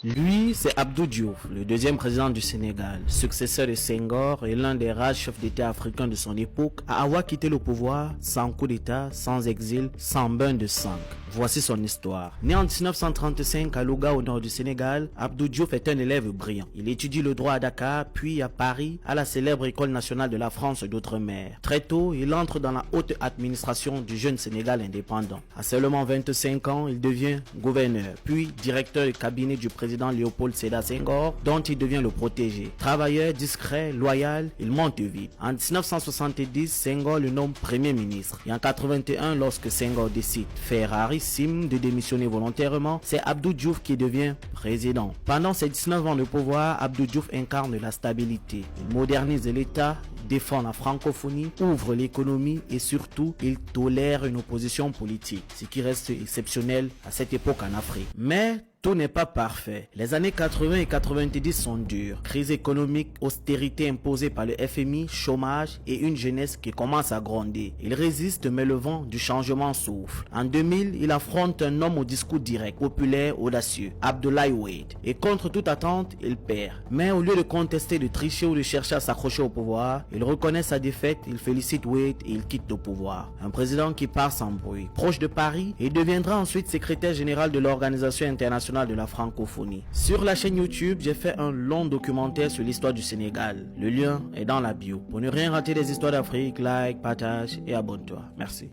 Lui, c'est Abdou Diouf, le deuxième président du Sénégal, successeur de Senghor et l'un des rares chefs d'État africains de son époque à avoir quitté le pouvoir sans coup d'État, sans exil, sans bain de sang. Voici son histoire. Né en 1935 à Louga au nord du Sénégal, Abdou Diouf est un élève brillant. Il étudie le droit à Dakar, puis à Paris, à la célèbre École nationale de la France d'outre-mer. Très tôt, il entre dans la haute administration du jeune Sénégal indépendant. À seulement 25 ans, il devient gouverneur, puis directeur du cabinet du président Léopold Sédar Senghor, dont il devient le protégé. Travailleur, discret, loyal, il monte vite. En 1970, Senghor le nomme premier ministre. Et en 81, lorsque Senghor décide, fait rarissime de démissionner volontairement, c'est Abdou Diouf qui devient président. Pendant ses 19 ans de pouvoir, Abdou Diouf incarne la stabilité. Il modernise l'État, défend la francophonie, ouvre l'économie et surtout, il tolère une opposition politique, ce qui reste exceptionnel à cette époque en Afrique. Mais tout n'est pas parfait. Les années 80 et 90 sont dures. Crise économique, austérité imposée par le FMI, chômage et une jeunesse qui commence à gronder. Il résiste mais le vent du changement souffle. En 2000, il affronte un homme au discours direct, populaire, audacieux, Abdoulaye Wade. Et contre toute attente, il perd. Mais au lieu de contester, de tricher ou de chercher à s'accrocher au pouvoir, il reconnaît sa défaite, il félicite Wade et il quitte le pouvoir. Un président qui part sans bruit. Proche de Paris, il deviendra ensuite secrétaire général de l'Organisation internationale de la francophonie. Sur la chaîne YouTube, j'ai fait un long documentaire sur l'histoire du Sénégal. Le lien est dans la bio. Pour ne rien rater des histoires d'Afrique, like, partage et abonne-toi. Merci.